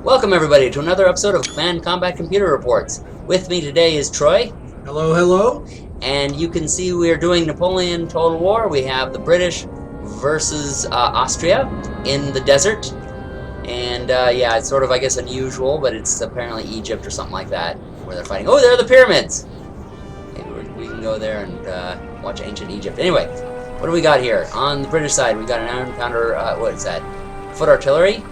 Welcome everybody to another episode of Command Combat Computer Reports. With me today is Troy. Hello, hello. And you can see we are doing Napoleon Total War. We have the British versus Austria in the desert. And yeah, it's sort of, I guess, unusual, but it's apparently Egypt or something like that where they're fighting. Oh, there are the pyramids! Maybe we can go there and watch ancient Egypt. Anyway, what do we got here? On the British side, we got an iron pounder, what is that? Foot artillery.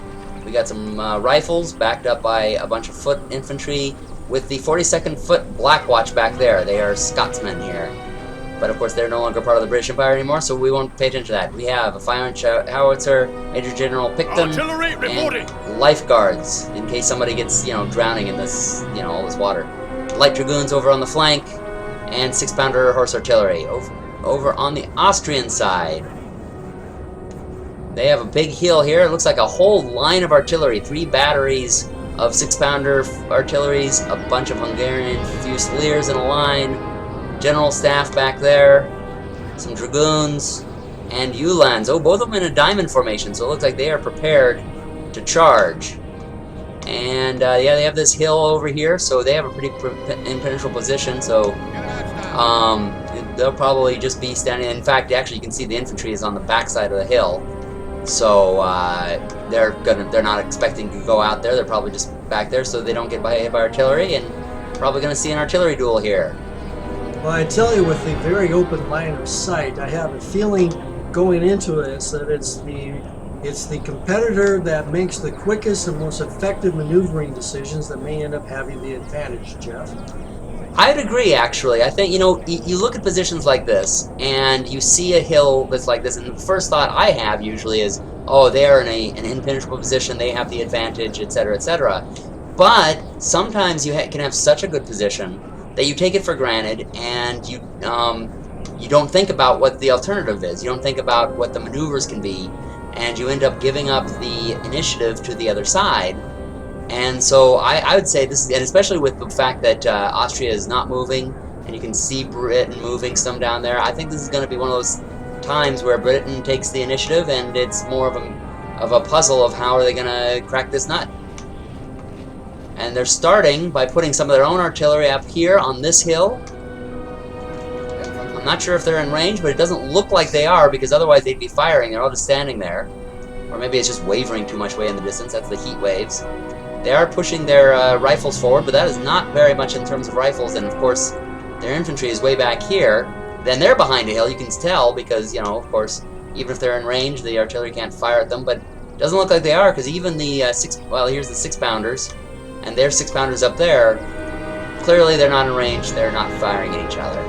We got some rifles backed up by a bunch of foot infantry with the 42nd Foot Black Watch back there. They are Scotsmen here. But of course they're no longer part of the British Empire anymore, so we won't pay attention to that. We have a 5-inch howitzer, Major General Picton, and lifeguards in case somebody gets, drowning in this, all this water. Light dragoons over on the flank, and 6-pounder horse artillery. Over on the Austrian side, they have a big hill here. It looks like a whole line of artillery. 3 batteries of 6-pounder artilleries, a bunch of Hungarian Fusiliers in a line, general staff back there, some dragoons, and Uhlans. Oh, both of them in a diamond formation, so it looks like they are prepared to charge. And yeah, they have this hill over here, so they have a pretty impenetrable position, so they'll probably just be standing. In fact, actually, you can see the infantry is on the backside of the hill. So they're not expecting to go out there. They're probably just back there so they don't get hit by artillery, and probably going to see an artillery duel here. Well, I tell you, with the very open line of sight, I have a feeling going into this that it's the competitor that makes the quickest and most effective maneuvering decisions that may end up having the advantage, Jeff. I'd agree, actually. I think, you look at positions like this, and you see a hill that's like this, and the first thought I have usually is, oh, they're in an impenetrable position, they have the advantage, etc., etc. But sometimes you can have such a good position that you take it for granted, and you don't think about what the alternative is. You don't think about what the maneuvers can be, and you end up giving up the initiative to the other side. And so I would say this, and especially with the fact that Austria is not moving, and you can see Britain moving some down there, I think this is going to be one of those times where Britain takes the initiative, and it's more of a puzzle of how are they going to crack this nut. And they're starting by putting some of their own artillery up here on this hill. I'm not sure if they're in range, but it doesn't look like they are, because otherwise they'd be firing. They're all just standing there. Or maybe it's just wavering too much way in the distance. That's the heat waves. They are pushing their rifles forward, but that is not very much in terms of rifles, and of course their infantry is way back here. Then they're behind a hill, you can tell, because, of course, even if they're in range, the artillery can't fire at them, but it doesn't look like they are, because even the here's the 6-pounders, and their 6-pounders up there, clearly they're not in range, they're not firing at each other.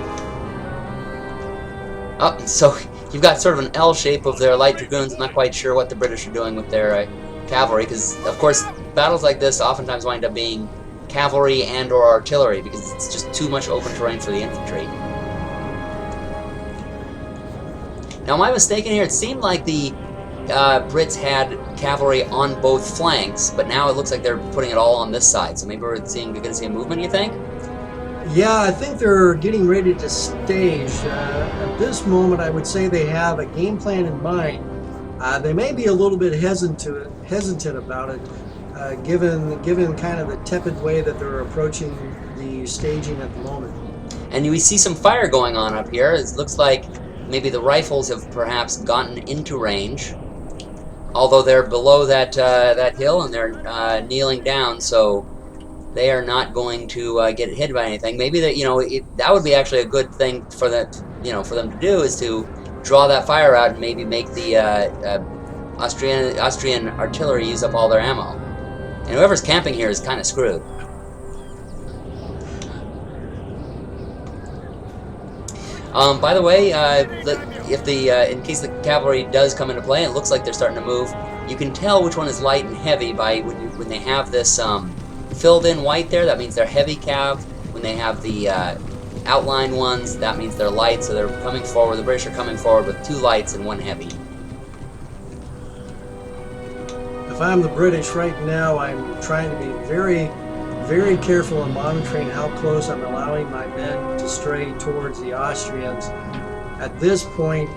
Oh, so you've got sort of an L shape of their light dragoons. I'm not quite sure what the British are doing with their cavalry, because, of course, battles like this oftentimes wind up being cavalry and or artillery, because it's just too much open terrain for the infantry. Now, am I mistaken here? It seemed like the Brits had cavalry on both flanks, but now it looks like they're putting it all on this side. So maybe we're going to see a movement, you think? Yeah, I think they're getting ready to stage. At this moment, I would say they have a game plan in mind. They may be a little bit hesitant about it, given kind of the tepid way that they're approaching the staging at the moment. And we see some fire going on up here. It looks like maybe the rifles have perhaps gotten into range, although they're below that hill and they're kneeling down, so they are not going to get hit by anything. Maybe that would be actually a good thing for them to do, is to draw that fire out and maybe make the Austrian artillery use up all their ammo. And whoever's camping here is kind of screwed. By the way, in case the cavalry does come into play, it looks like they're starting to move. You can tell which one is light and heavy by when they have this filled in white there. That means they're heavy cav. When they have the outline ones, that means they're light. So they're coming forward. The British are coming forward with 2 lights and 1 heavy. If I'm the British right now, I'm trying to be very, very careful in monitoring how close I'm allowing my men to stray towards the Austrians. At this point,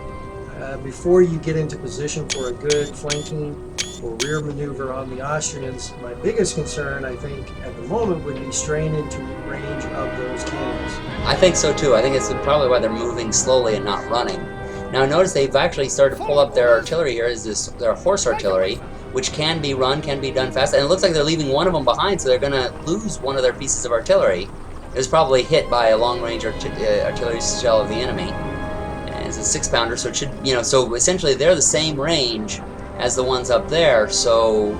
before you get into position for a good flanking or rear maneuver on the Austrians. My biggest concern, I think, at the moment would be straying into range of those cannons. I think so too. I think it's probably why they're moving slowly and not running. Now notice they've actually started to pull up their artillery here. Is this their horse artillery, which can be run, can be done fast, and it looks like they're leaving one of them behind, so they're going to lose one of their pieces of artillery. It was probably hit by a long-range artillery shell of the enemy. And it's a 6-pounder, so it should, so essentially they're the same range as the ones up there. So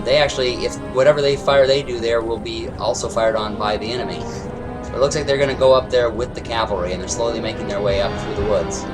they actually, if whatever they fire they do there will be also fired on by the enemy. So it looks like they're going to go up there with the cavalry, and they're slowly making their way up through the woods.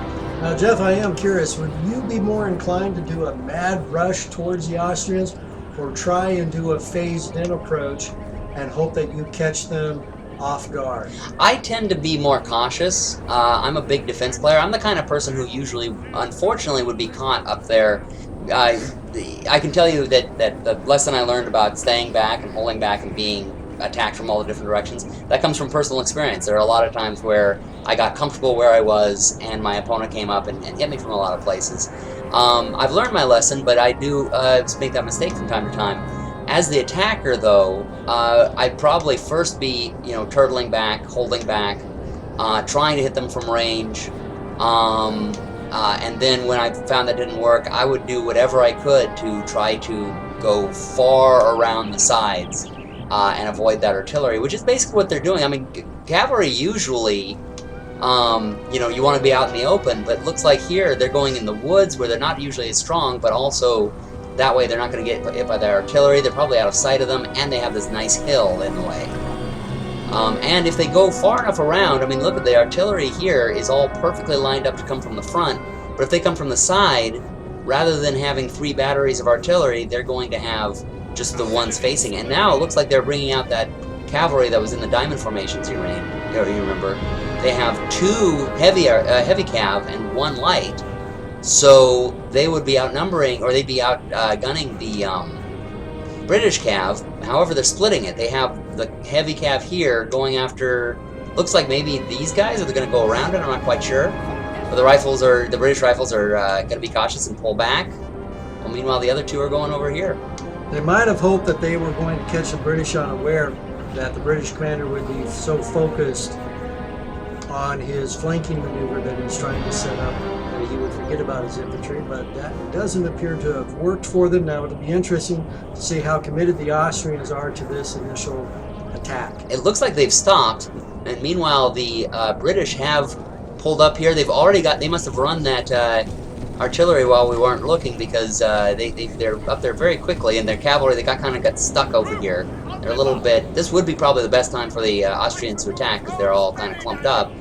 Now, Jeff, I am curious, would you be more inclined to do a mad rush towards the Austrians, or try and do a phased-in approach and hope that you catch them off guard? I tend to be more cautious. I'm a big defense player. I'm the kind of person who usually, unfortunately, would be caught up there. I can tell you that the lesson I learned about staying back and holding back and being attacked from all the different directions, that comes from personal experience. There are a lot of times where I got comfortable where I was and my opponent came up and hit me from a lot of places. I've learned my lesson, but I do make that mistake from time to time. As the attacker, though, I'd probably first be, turtling back, holding back, trying to hit them from range, and then when I found that didn't work, I would do whatever I could to try to go far around the sides and avoid that artillery, which is basically what they're doing. I mean, cavalry usually, you want to be out in the open, but it looks like here they're going in the woods where they're not usually as strong, but also that way they're not going to get hit by their artillery. They're probably out of sight of them, and they have this nice hill in the way. And if they go far enough around, I mean, look at the artillery here is all perfectly lined up to come from the front, but if they come from the side, rather than having 3 batteries of artillery, they're going to have just the ones facing. And now it looks like they're bringing out that cavalry that was in the diamond formations you remember. They have 2 heavy cav and 1 light. So they would be outnumbering, or they'd be outgunning the British cav. However, they're splitting it. They have the heavy cav here going after, looks like maybe these guys, or they're going to go around it, I'm not quite sure. But the British rifles are going to be cautious and pull back. Well, meanwhile, the other 2 are going over here. They might have hoped that they were going to catch the British unaware, that the British commander would be so focused on his flanking maneuver that he's trying to set up that he would forget about his infantry, but that doesn't appear to have worked for them. Now it'll be interesting to see how committed the Austrians are to this initial attack. It looks like they've stopped, and meanwhile the British have pulled up here. They must have run that artillery while we weren't looking, because they're up there very quickly, and their cavalry, they kind of got stuck over here. They're a little bit, this would be probably the best time for the Austrians to attack, because they're all kind of clumped up.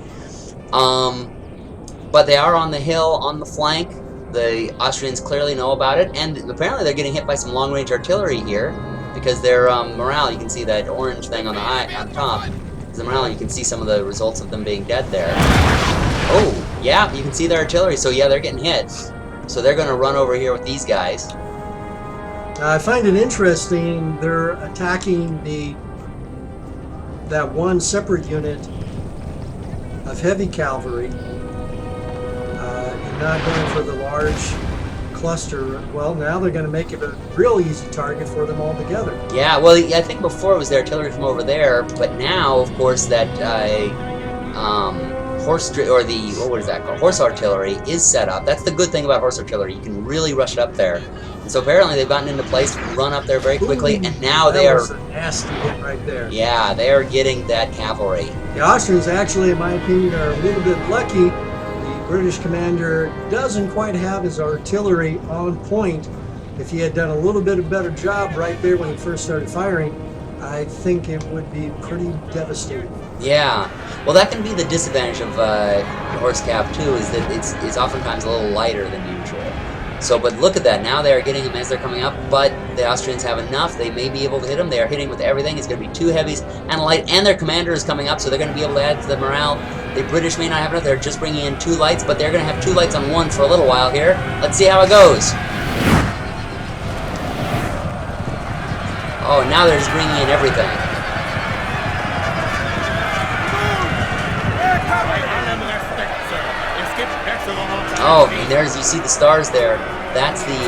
But they are on the hill, on the flank. The Austrians clearly know about it, and apparently they're getting hit by some long-range artillery here, because their morale, you can see that orange thing on the top, is the morale, and you can see some of the results of them being dead there. Oh, yeah, you can see their artillery, so yeah, they're getting hit. So they're going to run over here with these guys. I find it interesting, they're attacking that one separate unit of heavy cavalry, and not going for the large cluster. Well, now they're going to make it a real easy target for them all together. Yeah, well, I think before it was the artillery from over there, but now, of course, that horse artillery is set up. That's the good thing about horse artillery. You can really rush it up there. And so apparently they've gotten into place, run up there very quickly, and now they are... That was a nasty hit right there. Yeah, they are getting that cavalry. The Austrians actually, in my opinion, are a little bit lucky. The British commander doesn't quite have his artillery on point. If he had done a little bit of better job right there when he first started firing, I think it would be pretty devastating. Yeah, well, that can be the disadvantage of horse cav too, is that it's oftentimes a little lighter than usual. So, but look at that, now they are getting them as they're coming up, but the Austrians have enough, they may be able to hit them, they are hitting with everything. It's going to be 2 heavies and a light, and their commander is coming up, so they're going to be able to add to the morale. The British may not have enough, they're just bringing in 2 lights, but they're going to have 2 lights on 1 for a little while here. Let's see how it goes. Oh, now they're just bringing in everything. Oh, and there's, you see the stars there. that's the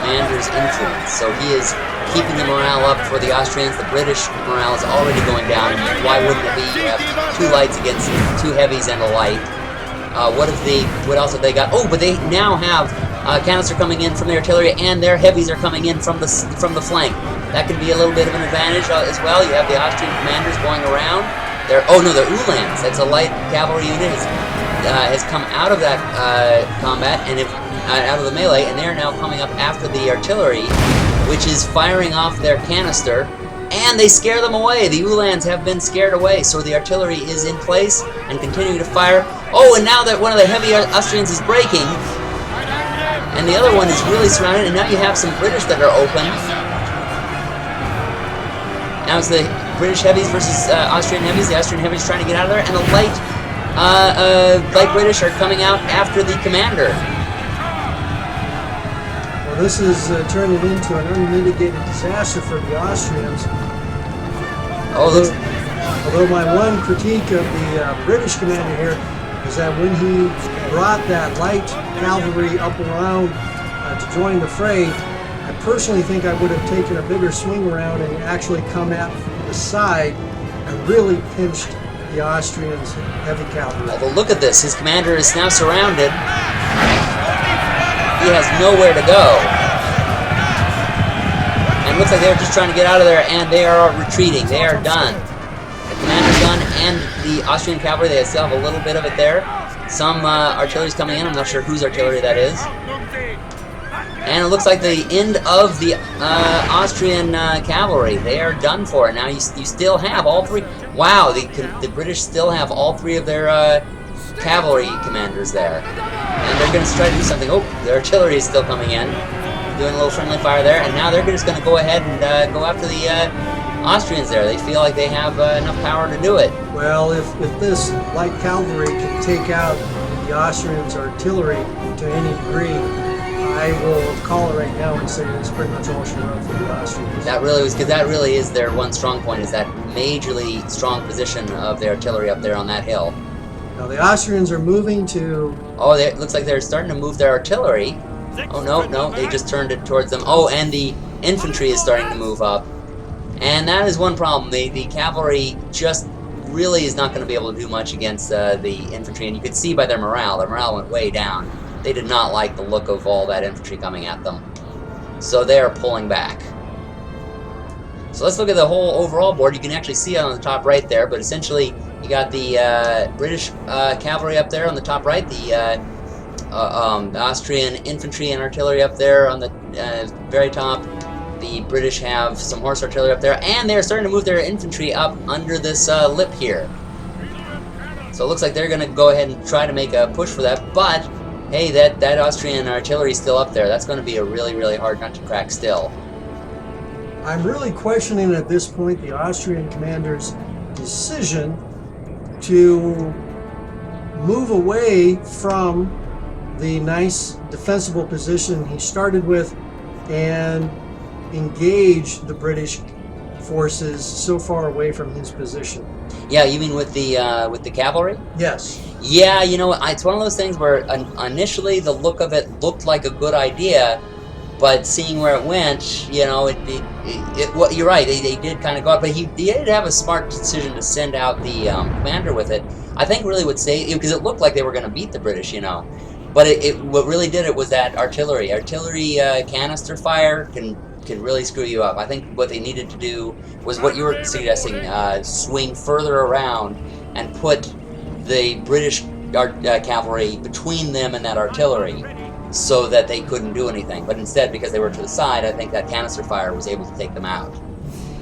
commander's influence. So he is keeping the morale up for the Austrians. The British morale is already going down. Why wouldn't it be? You have 2 lights against 2 heavies and a light. What else have they got? Oh, but they now have canister coming in from the artillery, and their heavies are coming in from the flank. That could be a little bit of an advantage as well. You have the Austrian commanders going around. They're Uhlans. That's a light cavalry unit. Has come out of that combat and out of the melee, and they are now coming up after the artillery, which is firing off their canister, and they scare them away. The Uhlans have been scared away, so the artillery is in place and continuing to fire. Oh, and now that one of the heavy Austrians is breaking, and the other one is really surrounded, and now you have some British that are open. Now it's the British heavies versus Austrian heavies. The Austrian heavies trying to get out of there, and the light British are coming out after the commander. Well, this is turning into an unmitigated disaster for the Austrians. Although my one critique of the British commander here is that when he brought that light cavalry up around to join the fray, I personally think I would have taken a bigger swing around and actually come at the side and really pinched the Austrians' heavy cavalry. Although look at this, his commander is now surrounded. He has nowhere to go. And it looks like they're just trying to get out of there, and they are retreating. They are done. The commander's done, and the Austrian cavalry, they still have a little bit of it there. Some artillery's coming in. I'm not sure whose artillery that is. And it looks like the end of the Austrian cavalry. They are done for. Now you still have all 3. Wow, the British still have all 3 of their cavalry commanders there. And they're going to try to do something. Oh, their artillery is still coming in. Doing a little friendly fire there. And now they're just going to go ahead and go after the Austrians there. They feel like they have enough power to do it. Well, if this light cavalry can take out the Austrians' artillery to any degree, I will call it right now and say it's pretty much all she wrote for the Austrians. That really was, because that really is their one strong point, is that majorly strong position of the artillery up there on that hill. Now the Austrians are moving to... Oh, it looks like they're starting to move their artillery. Oh, no, they just turned it towards them. Oh, and the infantry is starting to move up. And that is one problem. The cavalry just really is not going to be able to do much against the infantry, and you could see by their morale. Their morale went way down. They did not like the look of all that infantry coming at them. So they are pulling back. So let's look at the whole overall board. You can actually see it on the top right there, but essentially you got the British cavalry up there on the top right, the Austrian infantry and artillery up there on the very top. The British have some horse artillery up there, and they're starting to move their infantry up under this lip here. So it looks like they're going to go ahead and try to make a push for that, but hey, that Austrian artillery is still up there. That's going to be a really, really hard nut to crack still. I'm really questioning at this point the Austrian commander's decision to move away from the nice defensible position he started with and engage the British forces so far away from his position. Yeah, you mean with the cavalry? Yes. Yeah, you know, it's one of those things where initially the look of it looked like a good idea, but seeing where it went, you know, well, you're right, they did kind of go out, but he did have a smart decision to send out the commander with it. I think really would say, because it looked like they were going to beat the British, you know, but what really did it was that artillery canister fire can really screw you up. I think what they needed to do was what you were suggesting, swing further around and put the British cavalry between them and that artillery so that they couldn't do anything. But instead, because they were to the side, I think that canister fire was able to take them out.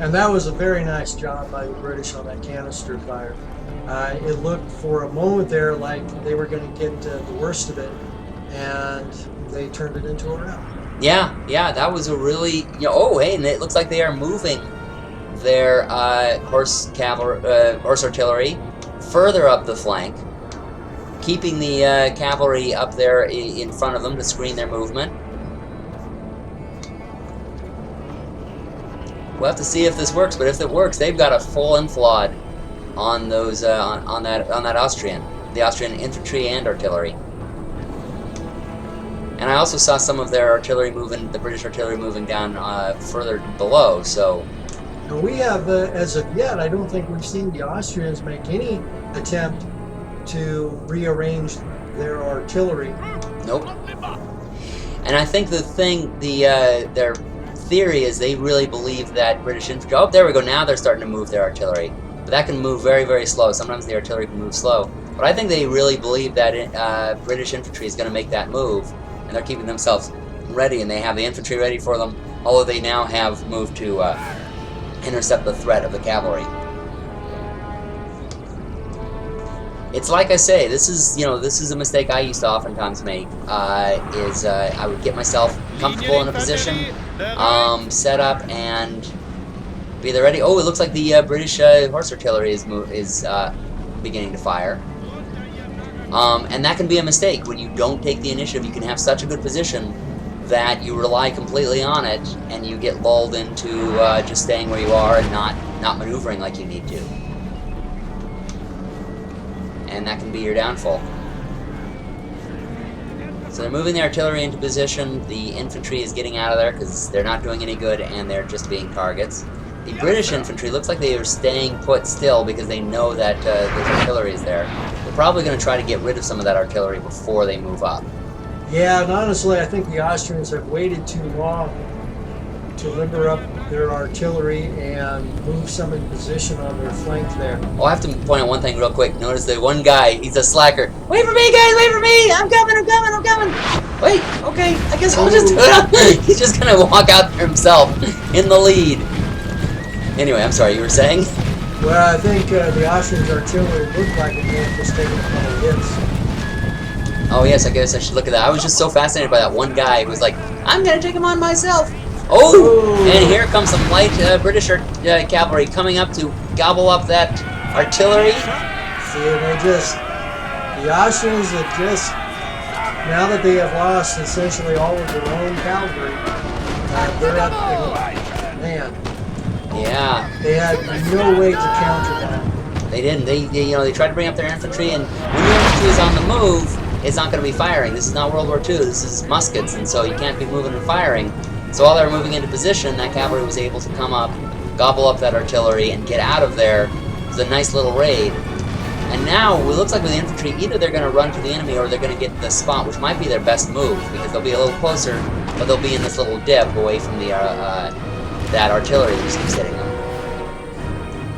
And that was a very nice job by the British on that canister fire. It looked for a moment there like they were going to get the worst of it, and they turned it into a rout. Yeah, that was a really, you know, oh, hey, and it looks like they are moving their horse artillery further up the flank, keeping the cavalry up there in front of them to screen their movement. We'll have to see if this works, but if it works, they've got a full enfilade on those on that Austrian, the Austrian infantry and artillery. And I also saw some of their artillery moving, the British artillery moving down further below, so... And we have, as of yet, I don't think we've seen the Austrians make any attempt to rearrange their artillery. Nope. And I think the thing, their theory is they really believe that British infantry... Oh, there we go, now they're starting to move their artillery. But that can move very, very slow. Sometimes the artillery can move slow. But I think they really believe that British infantry is going to make that move. And they're keeping themselves ready, and they have the infantry ready for them, although they now have moved to intercept the threat of the cavalry. It's like I say, this is a mistake I used to oftentimes make, I would get myself comfortable in a position, set up, and be there ready. Oh, it looks like the British horse artillery is beginning to fire. And that can be a mistake. When you don't take the initiative, you can have such a good position that you rely completely on it, and you get lulled into just staying where you are and not maneuvering like you need to. And that can be your downfall. So they're moving the artillery into position. The infantry is getting out of there because they're not doing any good, and they're just being targets. The British infantry looks like they are staying put still because they know that the artillery is there. They're probably going to try to get rid of some of that artillery before they move up. Yeah, and honestly, I think the Austrians have waited too long to limber up their artillery and move some in position on their flank there. Oh, I have to point out one thing real quick. Notice the one guy, he's a slacker. Wait for me, guys! Wait for me! I'm coming! I'm coming! I'm coming! Wait, okay, I guess I'll just do it. He's just going to walk out there himself in the lead. Anyway, I'm sorry, you were saying? Well, I think the Austrians' artillery looked like it may have just taken a couple of hits. Oh yes, I guess I should look at that. I was just so fascinated by that one guy who was like, I'm gonna take him on myself. Oh! Ooh. And here comes some light British cavalry coming up to gobble up that artillery. See, the Austrians have just, now that they have lost essentially all of their own cavalry, they're at the, man. Yeah. They had no way to counter that. They didn't. They tried to bring up their infantry, and when your infantry is on the move, it's not going to be firing. This is not World War II. This is muskets, and so you can't be moving and firing. So while they were moving into position, that cavalry was able to come up, gobble up that artillery, and get out of there. It was a nice little raid. And now, it looks like with the infantry, either they're going to run to the enemy or they're going to get the spot, which might be their best move, because they'll be a little closer, but they'll be in this little dip away from the that artillery that just keeps hitting them.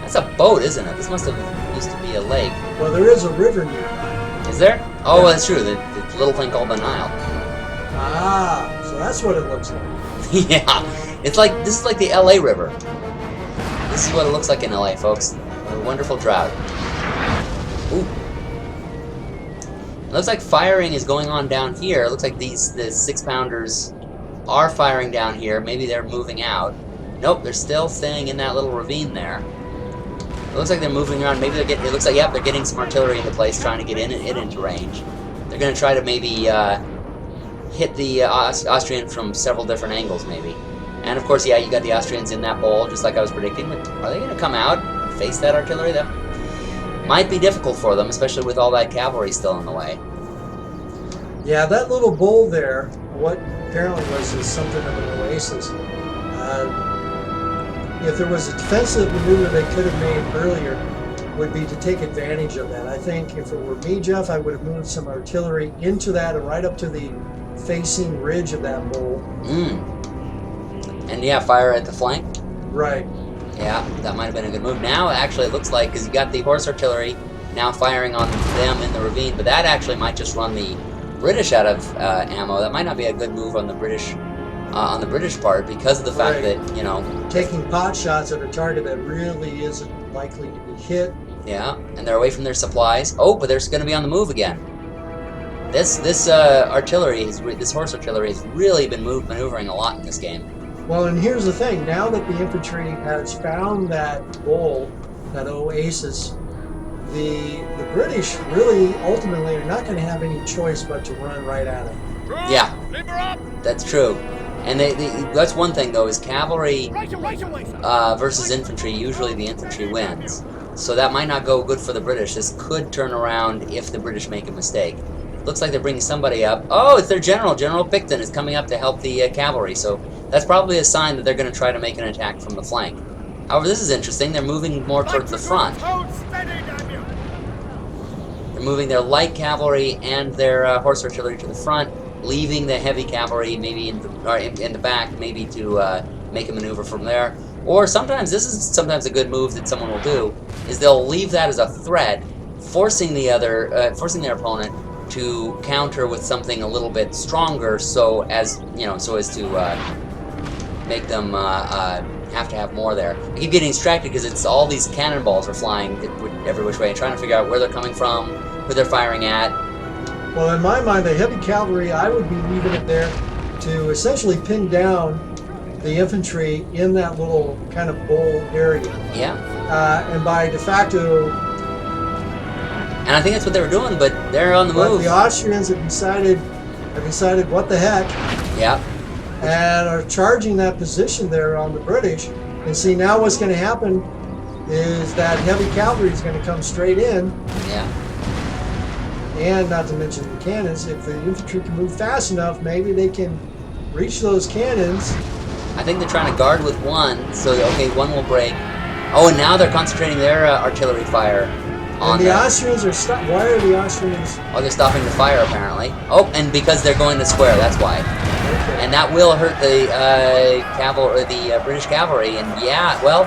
That's a boat, isn't it? This must have used to be a lake. Well, there is a river near. Is there? Oh, yeah. That's true. The little thing called the Nile. Ah, so that's what it looks like. Yeah, it's like, this is like the LA River. This is what it looks like in LA, folks. A wonderful drought. Ooh. It looks like firing is going on down here. It looks like the 6-pounders are firing down here. Maybe they're moving out. Nope, they're still staying in that little ravine there. It looks like they're moving around. Maybe they're getting, it looks like, yep, they're getting some artillery into place, trying to get it into range. They're going to try to maybe hit the Austrian from several different angles, maybe. And of course, yeah, you got the Austrians in that bowl, just like I was predicting. But are they going to come out and face that artillery? That might be difficult for them, especially with all that cavalry still in the way. Yeah, that little bowl there, what apparently was something of an oasis. If there was a defensive maneuver they could have made earlier, would be to take advantage of that. I think if it were me, Jeff, I would have moved some artillery into that and right up to the facing ridge of that bowl. And yeah, fire at the flank. Right. Yeah, that might have been a good move. Now, actually, it looks like, because you got the horse artillery now firing on them in the ravine, but that actually might just run the British out of ammo. That might not be a good move on the British part, because of the fact that, you know, taking pot shots at a target that really isn't likely to be hit. Yeah, and they're away from their supplies. Oh, but they're going to be on the move again. This artillery, this horse artillery, has really been maneuvering a lot in this game. Well, and here's the thing: now that the infantry has found that bowl, that oasis, the British really ultimately are not going to have any choice but to run right at it. Yeah, that's true. And that's one thing, though, is cavalry versus infantry. Usually the infantry wins. So that might not go good for the British. This could turn around if the British make a mistake. Looks like they're bringing somebody up. Oh, it's their general. General Picton is coming up to help the cavalry, so that's probably a sign that they're going to try to make an attack from the flank. However, this is interesting. They're moving more towards the front. They're moving their light cavalry and their horse artillery to the front, leaving the heavy cavalry maybe in the back, maybe to make a maneuver from there. Or sometimes, this is sometimes a good move that someone will do, is they'll leave that as a threat, forcing their opponent to counter with something a little bit stronger, so as to make them have to have more there. I keep getting distracted because it's all these cannonballs are flying every which way and trying to figure out where they're coming from, who they're firing at. Well, in my mind, the heavy cavalry, I would be leaving it there to essentially pin down the infantry in that little kind of bowl area. Yeah. And by de facto... And I think that's what they were doing, but they're on the move. But the Austrians have decided what the heck. Yeah. And are charging that position there on the British. And see, now what's going to happen is that heavy cavalry is going to come straight in. Yeah. And not to mention the cannons. If the infantry can move fast enough, maybe they can reach those cannons. I think they're trying to guard with one, so okay, one will break. Oh, and now they're concentrating their artillery fire on and the Austrians are why are the Austrians? Oh, they're stopping the fire apparently. Oh, and because they're going to square, that's why. Okay. And that will hurt the British cavalry. And yeah, well,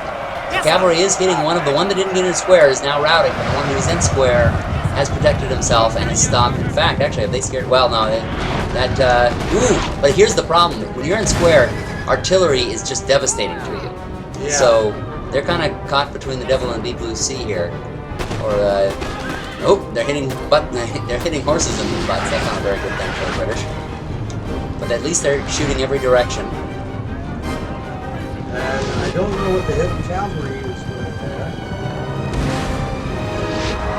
the cavalry is hitting one that didn't get in square is now routing, but the one who's in square has protected himself and has stopped. In fact, actually, if they scared, well, no, ooh, but here's the problem: when you're in square, artillery is just devastating to you. Yeah. So they're kind of caught between the devil and the deep blue sea here. Or oh, they're hitting horses in the butts. That's not a very good thing for the British. But at least they're shooting every direction. And I don't know what the heavy cavalry is doing there.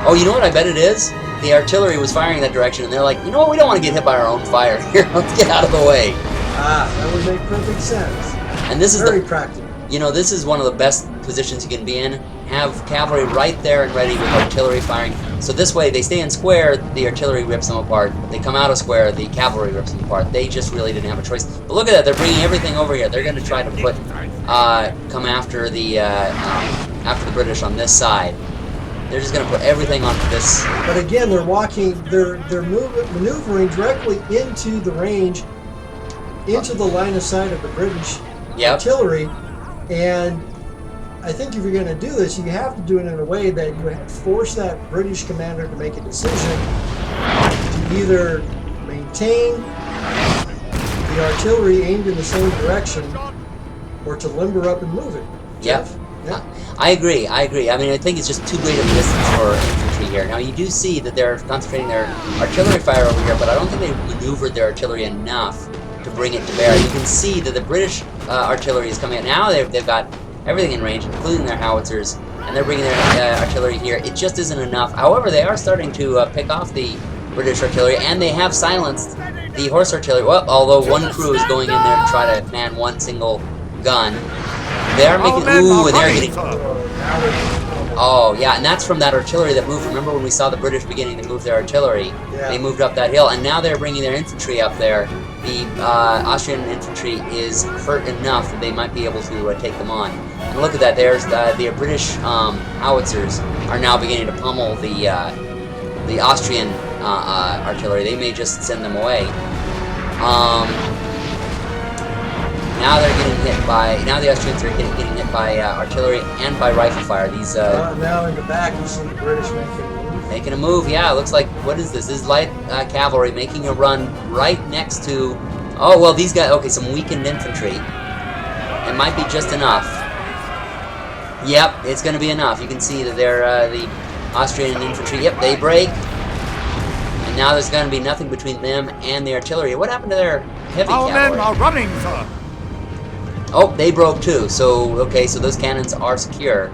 Oh, you know what I bet it is? The artillery was firing that direction, and they're like, you know what? We don't want to get hit by our own fire here. Let's get out of the way. Ah, that would make perfect sense. And this is very practical. You know, this is one of the best positions you can be in. Have cavalry right there and ready with artillery firing. So this way, they stay in square, the artillery rips them apart. They come out of square, the cavalry rips them apart. They just really didn't have a choice. But look at that, they're bringing everything over here. They're going to try to come after the British on this side. They're just going to put everything onto this. But again, they're maneuvering directly into the range, into the line of sight of the British artillery, and I think if you're going to do this, you have to do it in a way that you force that British commander to make a decision to either maintain the artillery aimed in the same direction or to limber up and move it. Yep. Yeah. I agree. I mean, I think it's just too great of a distance for infantry here. Now, you do see that they're concentrating their artillery fire over here, but I don't think they maneuvered their artillery enough to bring it to bear. You can see that the British artillery is coming out. Now they've got everything in range, including their howitzers, and they're bringing their artillery here. It just isn't enough. However, they are starting to pick off the British artillery, and they have silenced the horse artillery. Well, although one crew is going in there to try to man one single gun. They are making... Ooh, and they're getting... Oh, yeah, and that's from that artillery that moved. Remember when we saw the British beginning to move their artillery? Yeah. They moved up that hill, and now they're bringing their infantry up there. The Austrian infantry is hurt enough that they might be able to take them on. And look at that, there's the British howitzers are now beginning to pummel the Austrian artillery. They may just send them away. Now they're getting hit by... Now the Austrians are getting hit by artillery and by rifle fire. These... now in the back you see the British making a move. Yeah, it looks like... What is this? This is light cavalry making a run right next to... Oh, well, these guys... Okay, some weakened infantry. It might be just enough. Yep, it's going to be enough. You can see that they're the Austrian infantry. Yep, they break. And now there's going to be nothing between them and the artillery. What happened to their heavy cavalry? Our men are running, sir. Oh, they broke too. So, okay, so those cannons are secure.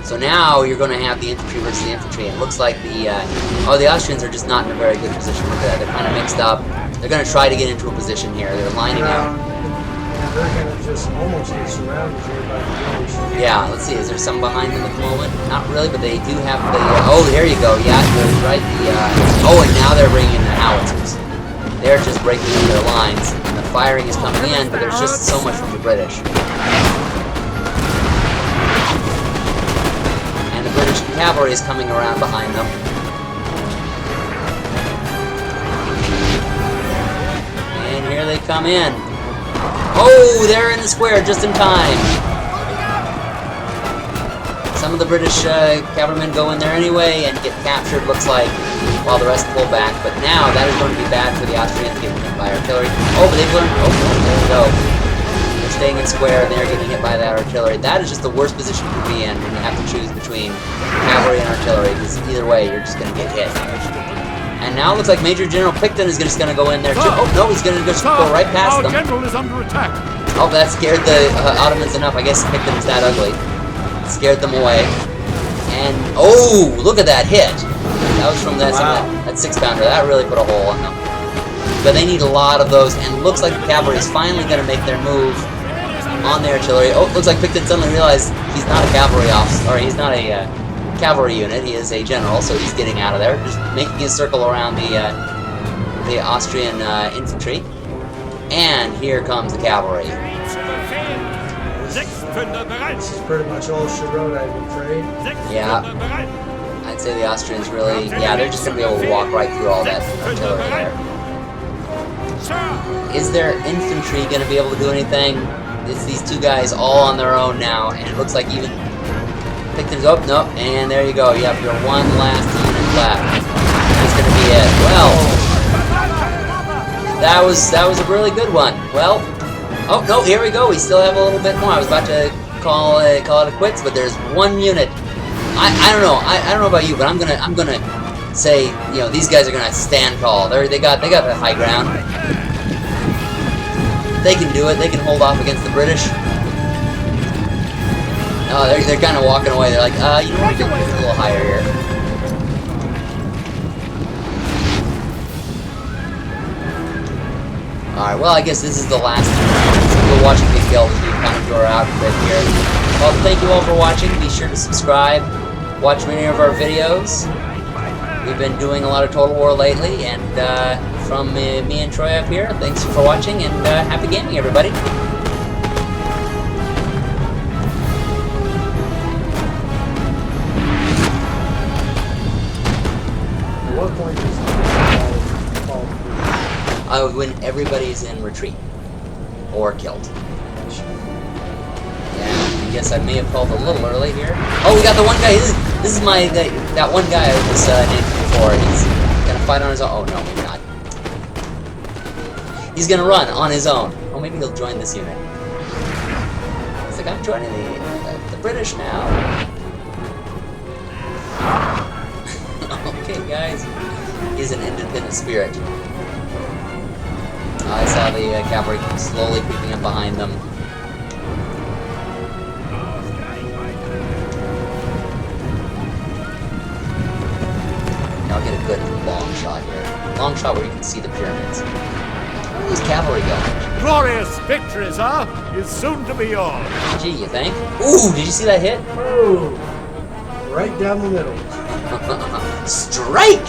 So now you're going to have the infantry versus the infantry. It looks like the Austrians are just not in a very good position. Look at that. They're kind of mixed up. They're going to try to get into a position here. They're lining up. they're going to just almost get surrounded here by the British. Yeah, let's see. Is there some behind them at the moment? Not really, but they do have the... oh, there you go. Yeah, you're right. Oh, and now they're bringing in the howitzers. They're just breaking in their lines. And the firing is coming in, but there's just so much from the British. And the British cavalry is coming around behind them. And here they come in. Oh, they're in the square just in time. Some of the British cavalrymen go in there anyway and get captured, looks like, while the rest pull back. But now that is going to be bad for the Austrians getting hit by artillery. Oh, but they've learned... oh, there we go. They're staying in square and they're getting hit by that artillery. That is just the worst position to be in when you have to choose between cavalry and artillery, because either way, you're just going to get hit. And now it looks like Major General Picton is just going to go in there too. Oh, no, he's going to just go right past them. Our general is under attack. Oh, that scared the Ottomans enough. I guess Picton is that ugly. Scared them away. And, oh, look at that hit. That was from that 6-pounder. That really put a hole in them. But they need a lot of those, and it looks like the cavalry is finally going to make their move on the artillery. Oh, it looks like Picton suddenly realized he's not a cavalry officer, or he's not a cavalry unit. He is a general, so he's getting out of there, just making a circle around the Austrian infantry. And here comes the cavalry. This is pretty much all she wrote, I'm afraid. Yeah. I'd say the Austrians really, yeah, they're just going to be able to walk right through all that artillery there. Is their infantry going to be able to do anything? It's these two guys all on their own now, and it looks like even Picton's... oh, no, and there you go. You have your one last unit left. That's going to be it. Well, that was a really good one. Well, oh, no, here we go. We still have a little bit more. I was about to call it a quits, but there's one unit. I don't know. I don't know about you, but I'm gonna say, you know, these guys are gonna stand tall. They got the high ground. They can do it. They can hold off against the British. Oh, they're kind of walking away. They're like, you know what? We're a little higher here. Alright, well, I guess this is the last time. We'll watch Big Hill as we kind of draw out a bit here. Well, thank you all for watching. Be sure to subscribe. Watch many of our videos. We've been doing a lot of Total War lately, and from me and Troy up here, thanks for watching, and happy gaming, everybody. At what point does it fall? When everybody's in retreat or killed. Yeah, I guess I may have called a little early here. Oh, we got the one guy. This is my that one guy I was named before. He's gonna fight on his own. Oh no, maybe not. He's gonna run on his own. Oh, maybe he'll join this unit. He's like, I'm joining the British now. Okay, guys. He's an independent spirit. I saw the cavalry slowly creeping up behind them. Now I'll get a good long shot here. Long shot where you can see the pyramids. Where are these cavalry going? Glorious victory, sir, is soon to be yours. Gee, you think? Ooh, did you see that hit? Oh, right down the middle. Strike!